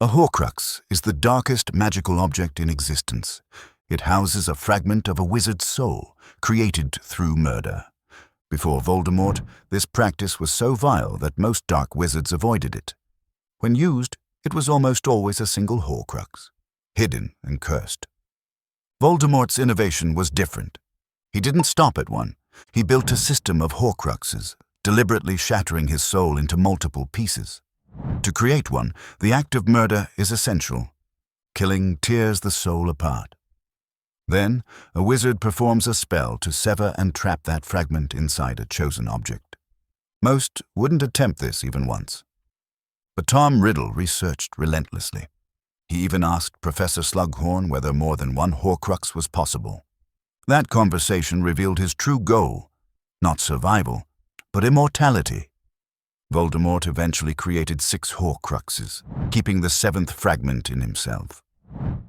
A horcrux is the darkest magical object in existence. It houses a fragment of a wizard's soul, created through murder. Before Voldemort, this practice was so vile that most dark wizards avoided it. When used, it was almost always a single horcrux, hidden and cursed. Voldemort's innovation was different. He didn't stop at one. He built a system of horcruxes, deliberately shattering his soul into multiple pieces. To create one, the act of murder is essential. Killing tears the soul apart. Then, a wizard performs a spell to sever and trap that fragment inside a chosen object. Most wouldn't attempt this even once. But Tom Riddle researched relentlessly. He even asked Professor Slughorn whether more than one horcrux was possible. That conversation revealed his true goal, not survival, but immortality. Voldemort eventually created 6 horcruxes, keeping the 7th fragment in himself.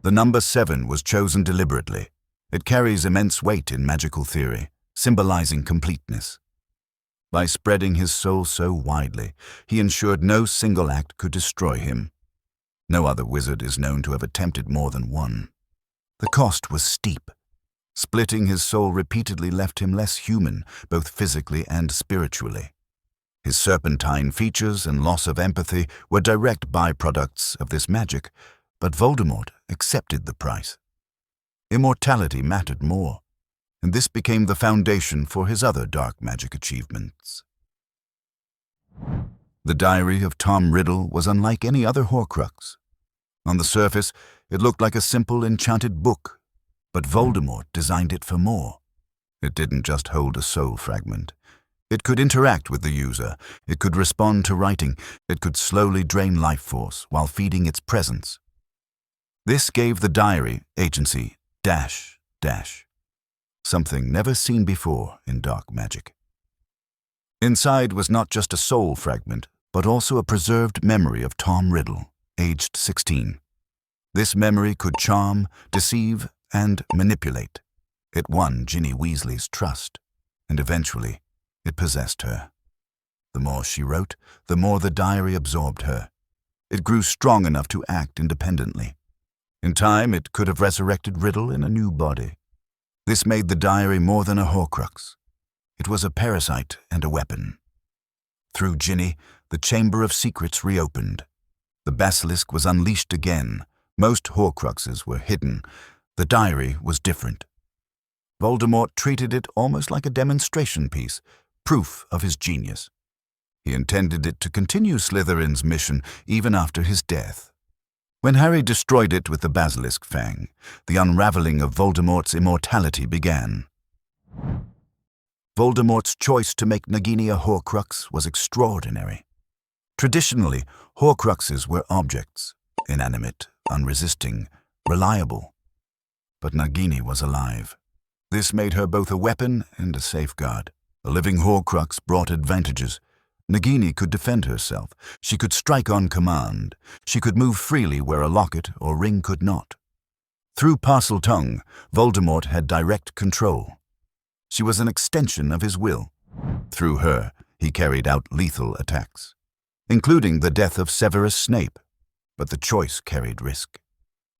The number 7 was chosen deliberately. It carries immense weight in magical theory, symbolizing completeness. By spreading his soul so widely, he ensured no single act could destroy him. No other wizard is known to have attempted more than one. The cost was steep. Splitting his soul repeatedly left him less human, both physically and spiritually. His serpentine features and loss of empathy were direct byproducts of this magic, but Voldemort accepted the price. Immortality mattered more, and this became the foundation for his other dark magic achievements. The diary of Tom Riddle was unlike any other horcrux. On the surface, it looked like a simple enchanted book, but Voldemort designed it for more. It didn't just hold a soul fragment. It could interact with the user, it could respond to writing, it could slowly drain life force while feeding its presence. This gave the diary agency -- something never seen before in dark magic. Inside was not just a soul fragment, but also a preserved memory of Tom Riddle, aged 16. This memory could charm, deceive, and manipulate. It won Ginny Weasley's trust, and eventually, it possessed her. The more she wrote, the more the diary absorbed her. It grew strong enough to act independently. In time, it could have resurrected Riddle in a new body. This made the diary more than a horcrux. It was a parasite and a weapon. Through Ginny, the Chamber of Secrets reopened. The basilisk was unleashed again. Most horcruxes were hidden. The diary was different. Voldemort treated it almost like a demonstration piece, proof of his genius. He intended it to continue Slytherin's mission even after his death. When Harry destroyed it with the basilisk fang, the unraveling of Voldemort's immortality began. Voldemort's choice to make Nagini a horcrux was extraordinary. Traditionally, horcruxes were objects, inanimate, unresisting, reliable. But Nagini was alive. This made her both a weapon and a safeguard. A living horcrux brought advantages. Nagini could defend herself. She could strike on command. She could move freely where a locket or ring could not. Through Parseltongue, Voldemort had direct control. She was an extension of his will. Through her, he carried out lethal attacks, including the death of Severus Snape. But the choice carried risk.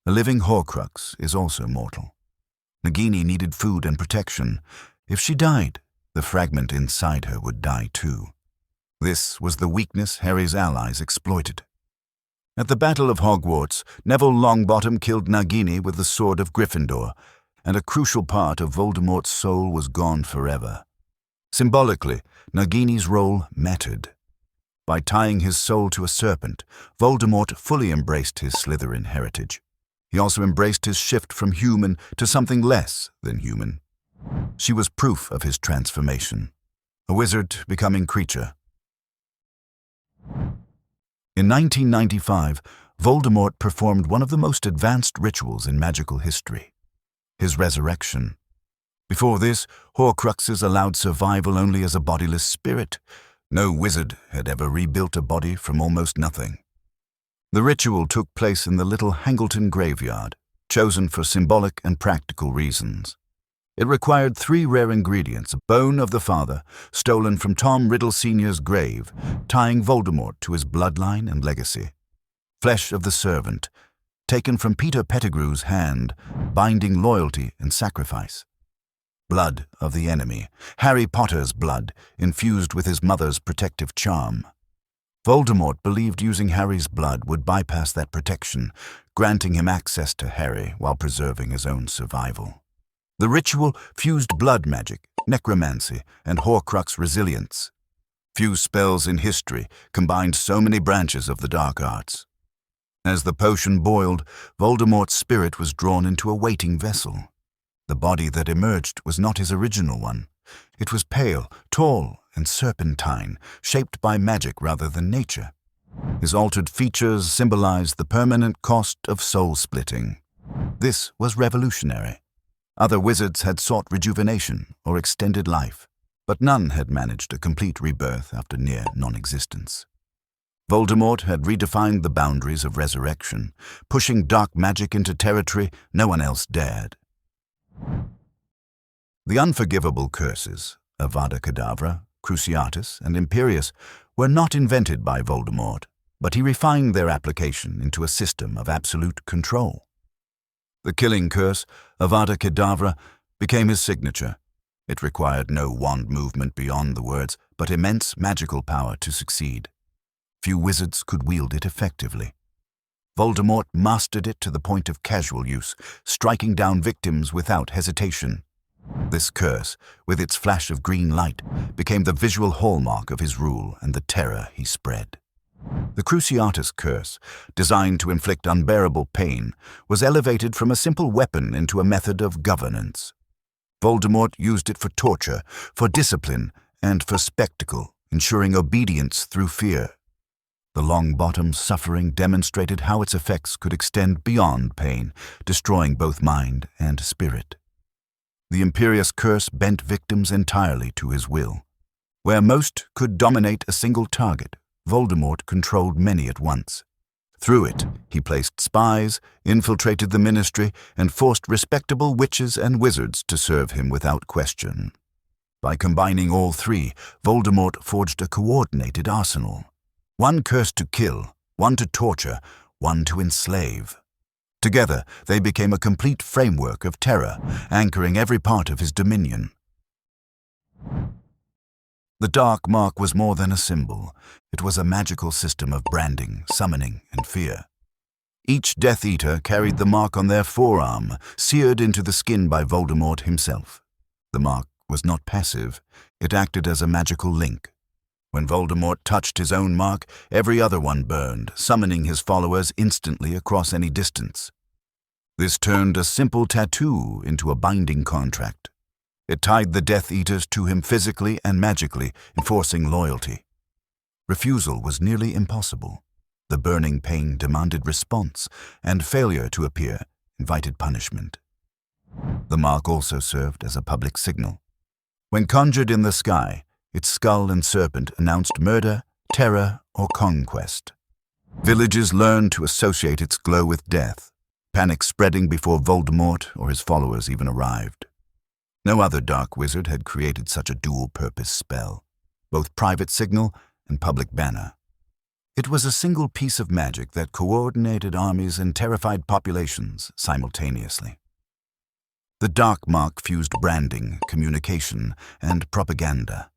A living horcrux is also mortal. Nagini needed food and protection. If she died, the fragment inside her would die too. This was the weakness Harry's allies exploited. At the Battle of Hogwarts, Neville Longbottom killed Nagini with the sword of Gryffindor, and a crucial part of Voldemort's soul was gone forever. Symbolically, Nagini's role mattered. By tying his soul to a serpent, Voldemort fully embraced his Slytherin heritage. He also embraced his shift from human to something less than human. She was proof of his transformation, a wizard becoming creature. In 1995, Voldemort performed one of the most advanced rituals in magical history, his resurrection. Before this, horcruxes allowed survival only as a bodiless spirit. No wizard had ever rebuilt a body from almost nothing. The ritual took place in the little Hangleton graveyard, chosen for symbolic and practical reasons. It required 3 rare ingredients: a bone of the father, stolen from Tom Riddle Sr.'s grave, tying Voldemort to his bloodline and legacy. flesh of the servant, taken from Peter Pettigrew's hand, binding loyalty and sacrifice. Blood of the enemy, Harry Potter's blood, infused with his mother's protective charm. Voldemort believed using Harry's blood would bypass that protection, granting him access to Harry while preserving his own survival. The ritual fused blood magic, necromancy, and Horcrux resilience. Few spells in history combined so many branches of the dark arts. As the potion boiled, Voldemort's spirit was drawn into a waiting vessel. The body that emerged was not his original one. It was pale, tall, and serpentine, shaped by magic rather than nature. His altered features symbolized the permanent cost of soul-splitting. This was revolutionary. Other wizards had sought rejuvenation or extended life, but none had managed a complete rebirth after near non-existence. Voldemort had redefined the boundaries of resurrection, pushing dark magic into territory no one else dared. The unforgivable curses, Avada Kedavra, Cruciatus, and Imperius, were not invented by Voldemort, but he refined their application into a system of absolute control. The killing curse, Avada Kedavra, became his signature. It required no wand movement beyond the words, but immense magical power to succeed. Few wizards could wield it effectively. Voldemort mastered it to the point of casual use, striking down victims without hesitation. This curse, with its flash of green light, became the visual hallmark of his rule and the terror he spread. The Cruciatus curse, designed to inflict unbearable pain, was elevated from a simple weapon into a method of governance. Voldemort used it for torture, for discipline, and for spectacle, ensuring obedience through fear. The Longbottom's suffering demonstrated how its effects could extend beyond pain, destroying both mind and spirit. The Imperius curse bent victims entirely to his will. Where most could dominate a single target, Voldemort controlled many at once. Through it, he placed spies, infiltrated the ministry, and forced respectable witches and wizards to serve him without question. By combining all three, Voldemort forged a coordinated arsenal. One curse to kill, one to torture, one to enslave. Together, they became a complete framework of terror, anchoring every part of his dominion. The Dark Mark was more than a symbol. It was a magical system of branding, summoning, and fear. Each Death Eater carried the mark on their forearm, seared into the skin by Voldemort himself. The mark was not passive. It acted as a magical link. When Voldemort touched his own mark, every other one burned, summoning his followers instantly across any distance. This turned a simple tattoo into a binding contract. It tied the Death Eaters to him physically and magically, enforcing loyalty. Refusal was nearly impossible. The burning pain demanded response, and failure to appear invited punishment. The mark also served as a public signal. When conjured in the sky, its skull and serpent announced murder, terror, or conquest. Villages learned to associate its glow with death, panic spreading before Voldemort or his followers even arrived. No other dark wizard had created such a dual-purpose spell, both private signal and public banner. It was a single piece of magic that coordinated armies and terrified populations simultaneously. The Dark Mark fused branding, communication, and propaganda.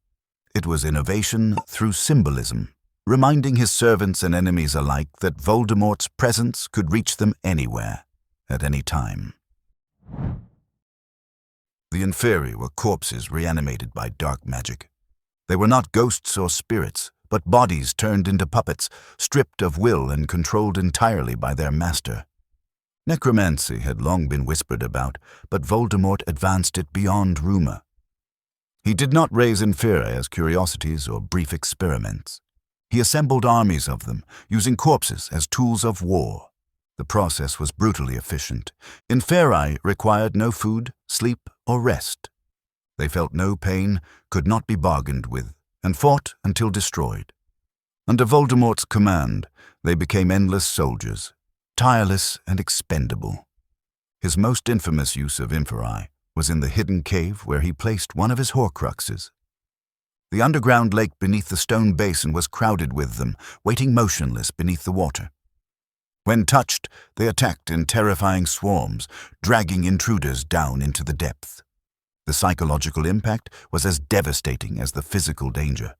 It was innovation through symbolism, reminding his servants and enemies alike that Voldemort's presence could reach them anywhere, at any time. The Inferi were corpses reanimated by dark magic. They were not ghosts or spirits, but bodies turned into puppets, stripped of will and controlled entirely by their master. Necromancy had long been whispered about, but Voldemort advanced it beyond rumor. He did not raise Inferi as curiosities or brief experiments. He assembled armies of them, using corpses as tools of war. The process was brutally efficient. Inferi required no food, sleep, or rest. They felt no pain, could not be bargained with, and fought until destroyed. Under Voldemort's command, they became endless soldiers, tireless and expendable. His most infamous use of Inferi was in the hidden cave where he placed one of his Horcruxes. The underground lake beneath the stone basin was crowded with them, waiting motionless beneath the water. When touched, they attacked in terrifying swarms, dragging intruders down into the depth. The psychological impact was as devastating as the physical danger.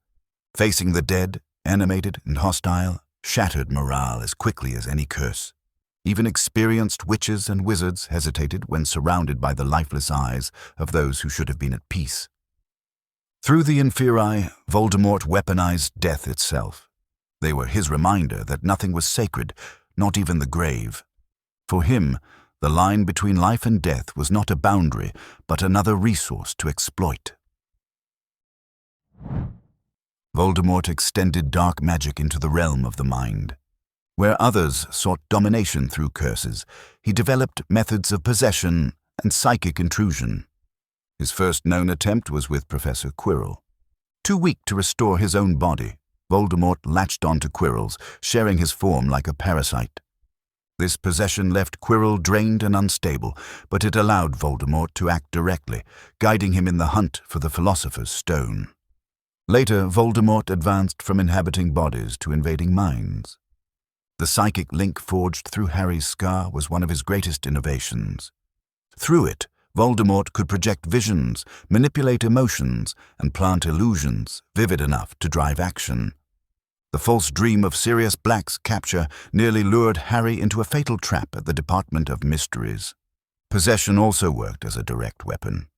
Facing the dead, animated and hostile, shattered morale as quickly as any curse. Even experienced witches and wizards hesitated when surrounded by the lifeless eyes of those who should have been at peace. Through the Inferi, Voldemort weaponized death itself. They were his reminder that nothing was sacred, not even the grave. For him, the line between life and death was not a boundary, but another resource to exploit. Voldemort extended dark magic into the realm of the mind. Where others sought domination through curses, he developed methods of possession and psychic intrusion. His first known attempt was with Professor Quirrell. Too weak to restore his own body, Voldemort latched onto Quirrell's, sharing his form like a parasite. This possession left Quirrell drained and unstable, but it allowed Voldemort to act directly, guiding him in the hunt for the Philosopher's Stone. Later, Voldemort advanced from inhabiting bodies to invading minds. The psychic link forged through Harry's scar was one of his greatest innovations. Through it, Voldemort could project visions, manipulate emotions, and plant illusions vivid enough to drive action. The false dream of Sirius Black's capture nearly lured Harry into a fatal trap at the Department of Mysteries. Possession also worked as a direct weapon.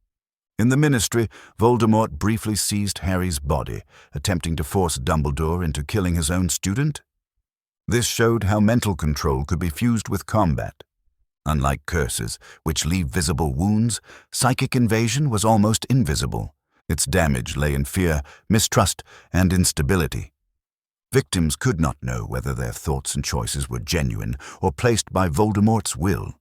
In the Ministry, Voldemort briefly seized Harry's body, attempting to force Dumbledore into killing his own student. This showed how mental control could be fused with combat. Unlike curses, which leave visible wounds, psychic invasion was almost invisible. Its damage lay in fear, mistrust, and instability. Victims could not know whether their thoughts and choices were genuine or placed by Voldemort's will.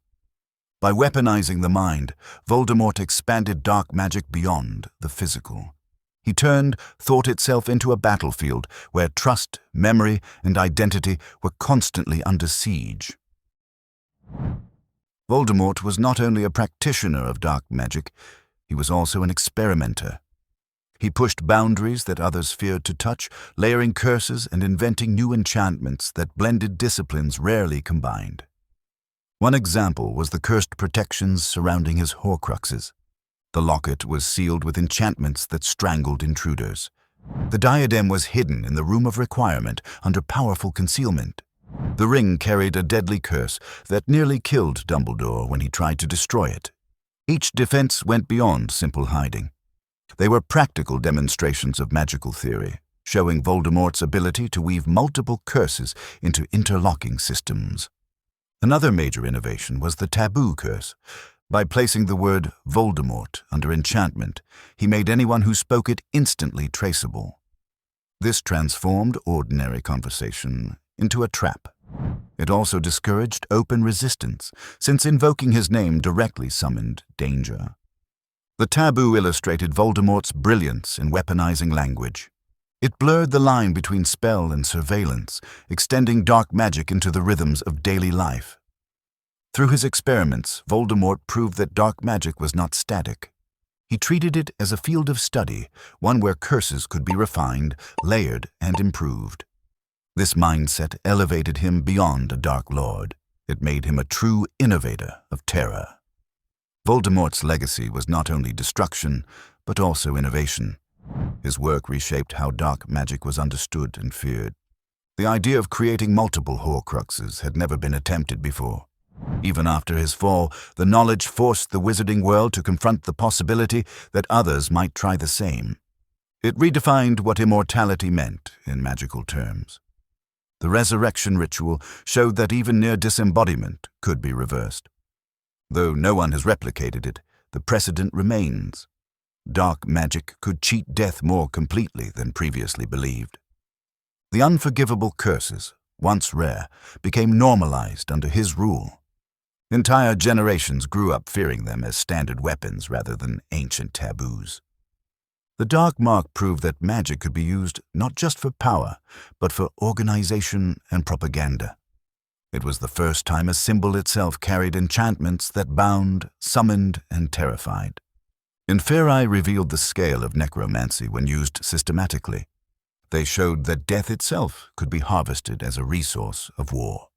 By weaponizing the mind, Voldemort expanded dark magic beyond the physical. He turned thought itself into a battlefield where trust, memory, and identity were constantly under siege. Voldemort was not only a practitioner of dark magic, he was also an experimenter. He pushed boundaries that others feared to touch, layering curses and inventing new enchantments that blended disciplines rarely combined. One example was the cursed protections surrounding his Horcruxes. The locket was sealed with enchantments that strangled intruders. The diadem was hidden in the Room of Requirement under powerful concealment. The ring carried a deadly curse that nearly killed Dumbledore when he tried to destroy it. Each defense went beyond simple hiding. They were practical demonstrations of magical theory, showing Voldemort's ability to weave multiple curses into interlocking systems. Another major innovation was the taboo curse. By placing the word Voldemort under enchantment, he made anyone who spoke it instantly traceable. This transformed ordinary conversation into a trap. It also discouraged open resistance, since invoking his name directly summoned danger. The taboo illustrated Voldemort's brilliance in weaponizing language. It blurred the line between spell and surveillance, extending dark magic into the rhythms of daily life. Through his experiments, Voldemort proved that dark magic was not static. He treated it as a field of study, one where curses could be refined, layered, and improved. This mindset elevated him beyond a Dark Lord. It made him a true innovator of terror. Voldemort's legacy was not only destruction, but also innovation. His work reshaped how dark magic was understood and feared. The idea of creating multiple Horcruxes had never been attempted before. Even after his fall, the knowledge forced the wizarding world to confront the possibility that others might try the same. It redefined what immortality meant in magical terms. The resurrection ritual showed that even near disembodiment could be reversed. Though no one has replicated it, the precedent remains. Dark magic could cheat death more completely than previously believed. The unforgivable curses, once rare, became normalized under his rule. Entire generations grew up fearing them as standard weapons rather than ancient taboos. The Dark Mark proved that magic could be used not just for power, but for organization and propaganda. It was the first time a symbol itself carried enchantments that bound, summoned, and terrified. Inferi revealed the scale of necromancy when used systematically. They showed that death itself could be harvested as a resource of war.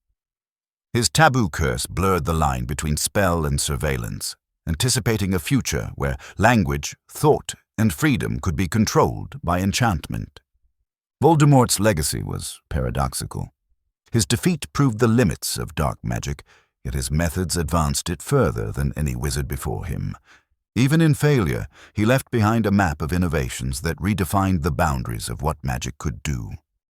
His taboo curse blurred the line between spell and surveillance, anticipating a future where language, thought, and freedom could be controlled by enchantment. Voldemort's legacy was paradoxical. His defeat proved the limits of dark magic, yet his methods advanced it further than any wizard before him. Even in failure, he left behind a map of innovations that redefined the boundaries of what magic could do.